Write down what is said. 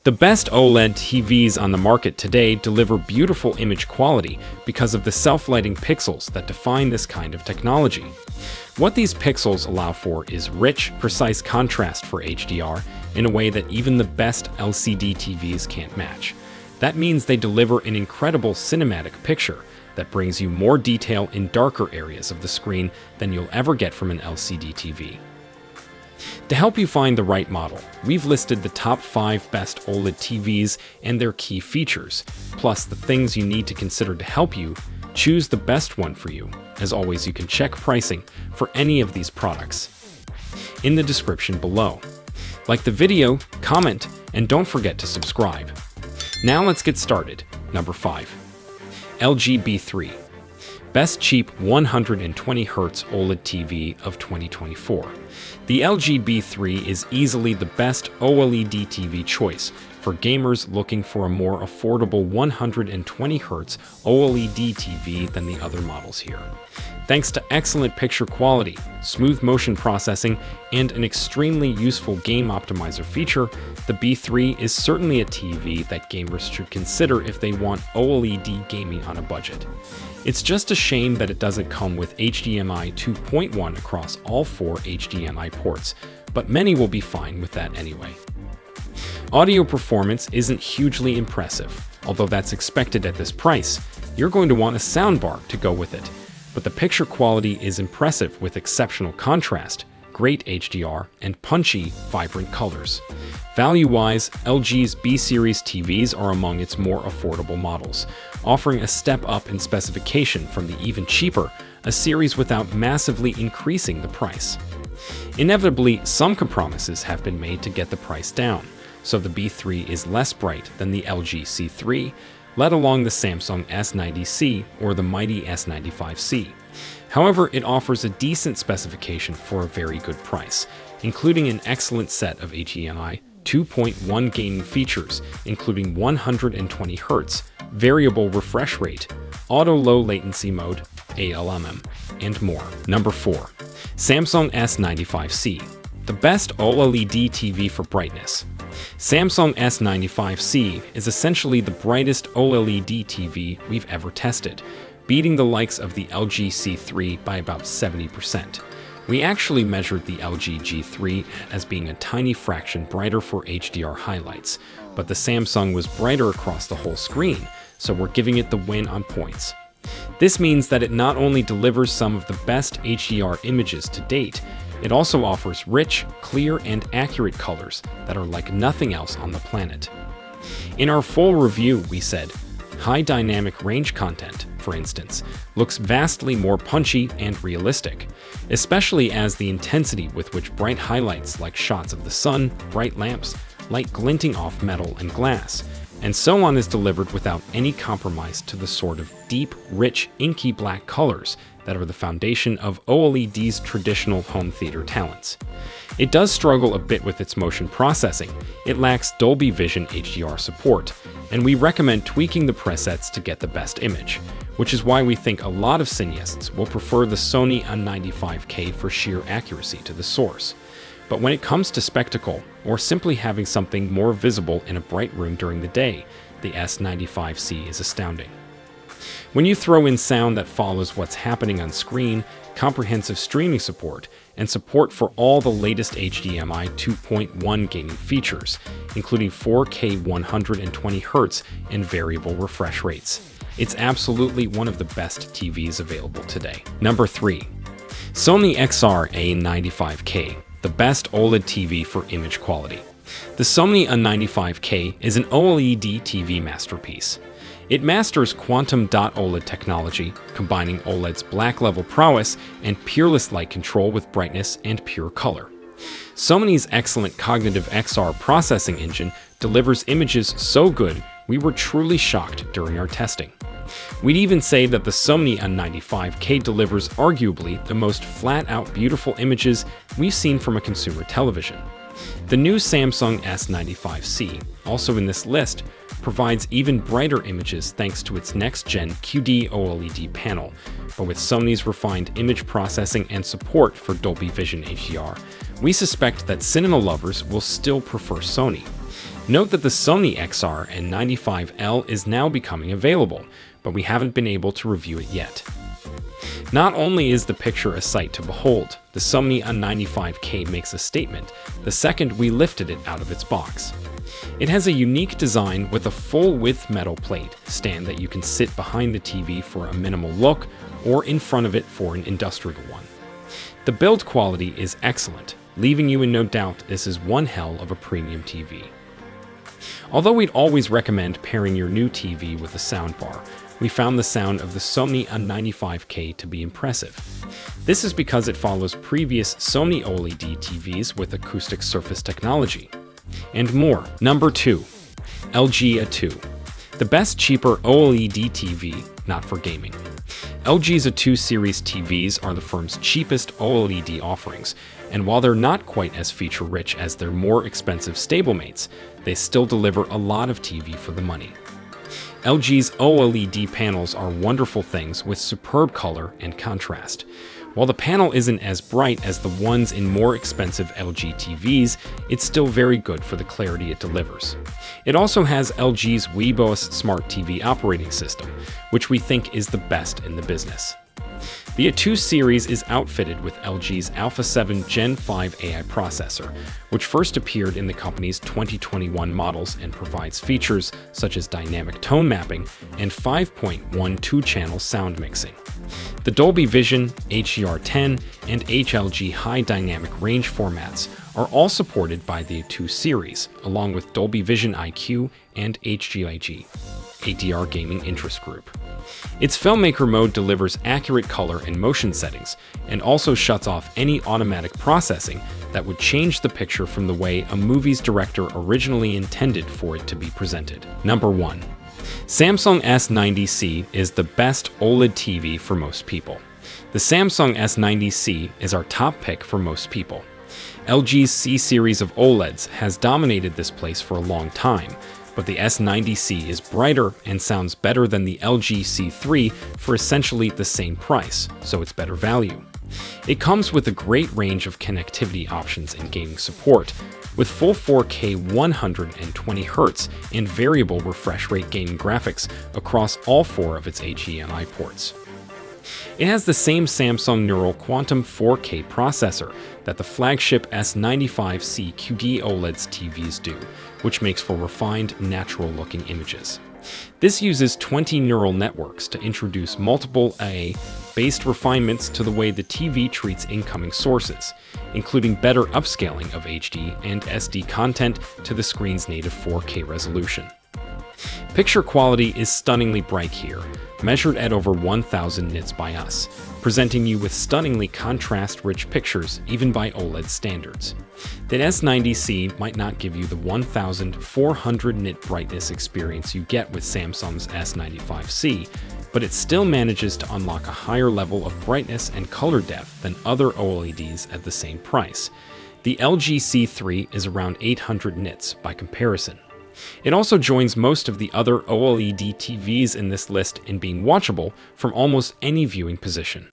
The best OLED TVs on the market today deliver beautiful image quality because of the self-lighting pixels that define this kind of technology. What these pixels allow for is rich, precise contrast for HDR in a way that even the best LCD TVs can't match. That means they deliver an incredible cinematic picture that brings you more detail in darker areas of the screen than you'll ever get from an LCD TV. To help you find the right model, we've listed the top 5 best OLED TVs and their key features, plus the things you need to consider to help you choose the best one for you. As always, you can check pricing for any of these products in the description below. Like the video, comment, and don't forget to subscribe. Now let's get started. Number 5. LG B3. Best cheap 120Hz OLED TV of 2024. The LG B3 is easily the best OLED TV choice for gamers looking for a more affordable 120Hz OLED TV than the other models here. Thanks to excellent picture quality, smooth motion processing, and an extremely useful game optimizer feature, the B3 is certainly a TV that gamers should consider if they want OLED gaming on a budget. It's just a shame that it doesn't come with HDMI 2.1 across all 4 HDMI ports, but many will be fine with that anyway. Audio performance isn't hugely impressive, although that's expected at this price. You're going to want a soundbar to go with it, but the picture quality is impressive with exceptional contrast, great HDR, and punchy, vibrant colors. Value-wise, LG's B-Series TVs are among its more affordable models, offering a step up in specification from the even cheaper A series without massively increasing the price. Inevitably, some compromises have been made to get the price down, so the B3 is less bright than the LG C3, let alone the Samsung S90C or the mighty S95C. However, it offers a decent specification for a very good price, including an excellent set of HDMI 2.1 gaming features, including 120Hz, variable refresh rate, auto low latency mode, ALMM, and more. Number 4. Samsung S95C, the best OLED TV for brightness. Samsung S95C is essentially the brightest OLED TV we've ever tested, beating the likes of the LG C3 by about 70%. We actually measured the LG G3 as being a tiny fraction brighter for HDR highlights, but the Samsung was brighter across the whole screen, so we're giving it the win on points. This means that it not only delivers some of the best HDR images to date, it also offers rich, clear, and accurate colors that are like nothing else on the planet. In our full review, we said, high dynamic range content, for instance, looks vastly more punchy and realistic, especially as the intensity with which bright highlights like shots of the sun, bright lamps, light glinting off metal and glass, and so on is delivered without any compromise to the sort of deep, rich, inky black colors that are the foundation of OLED's traditional home theater talents. It does struggle a bit with its motion processing. It lacks Dolby Vision HDR support, and we recommend tweaking the presets to get the best image, which is why we think a lot of cineasts will prefer the Sony A95K for sheer accuracy to the source. But when it comes to spectacle, or simply having something more visible in a bright room during the day, the S95C is astounding. When you throw in sound that follows what's happening on screen, comprehensive streaming support, and support for all the latest HDMI 2.1 gaming features, including 4K 120Hz and variable refresh rates, it's absolutely one of the best TVs available today. Number 3. Sony XR-A95K, the best OLED TV for image quality. The Sony A95K is an OLED TV masterpiece. It masters quantum dot OLED technology, combining OLED's black-level prowess and peerless light control with brightness and pure color. Sony's excellent cognitive XR processing engine delivers images so good we were truly shocked during our testing. We'd even say that the Sony A95K delivers arguably the most flat-out beautiful images we've seen from a consumer television. The new Samsung S95C, also in this list, provides even brighter images thanks to its next-gen QD OLED panel, but with Sony's refined image processing and support for Dolby Vision HDR, we suspect that cinema lovers will still prefer Sony. Note that the Sony XR-A95K is now becoming available, but we haven't been able to review it yet. Not only is the picture a sight to behold, the Sony A95K makes a statement the second we lifted it out of its box. It has a unique design with a full-width metal plate stand that you can sit behind the TV for a minimal look or in front of it for an industrial one. The build quality is excellent, leaving you in no doubt this is one hell of a premium TV. Although we'd always recommend pairing your new TV with a soundbar, we found the sound of the Sony A95K to be impressive. This is because it follows previous Sony OLED TVs with acoustic surface technology. And more. Number 2. LG A2. The best cheaper OLED TV, not for gaming. LG's A2 series TVs are the firm's cheapest OLED offerings, and while they're not quite as feature-rich as their more expensive stablemates, they still deliver a lot of TV for the money. LG's OLED panels are wonderful things with superb color and contrast. While the panel isn't as bright as the ones in more expensive LG TVs, it's still very good for the clarity it delivers. It also has LG's WeBOS Smart TV operating system, which we think is the best in the business. The A2 series is outfitted with LG's Alpha 7 Gen 5 AI processor, which first appeared in the company's 2021 models and provides features such as dynamic tone mapping and 5.12 channel sound mixing. The Dolby Vision, HDR10, and HLG high dynamic range formats are all supported by the A2 series, along with Dolby Vision IQ and HGIG, ADR Gaming Interest Group. Its filmmaker mode delivers accurate color and motion settings, and also shuts off any automatic processing that would change the picture from the way a movie's director originally intended for it to be presented. Number 1. Samsung S90C is the best OLED TV for most people. The Samsung S90C is our top pick for most people. LG's C series of OLEDs has dominated this place for a long time, but the S90C is brighter and sounds better than the LG C3 for essentially the same price, so it's better value. It comes with a great range of connectivity options and gaming support, with full 4K 120Hz and variable refresh rate gaming graphics across all 4 of its HDMI ports. It has the same Samsung Neural Quantum 4K processor that the flagship S95C QD OLED's TVs do, which makes for refined, natural-looking images. This uses 20 neural networks to introduce multiple AI-based refinements to the way the TV treats incoming sources, including better upscaling of HD and SD content to the screen's native 4K resolution. Picture quality is stunningly bright here, measured at over 1000 nits by us, presenting you with stunningly contrast-rich pictures even by OLED standards. The S90C might not give you the 1400 nit brightness experience you get with Samsung's S95C, but it still manages to unlock a higher level of brightness and color depth than other OLEDs at the same price. The LG C3 is around 800 nits by comparison. It also joins most of the other OLED TVs in this list in being watchable from almost any viewing position.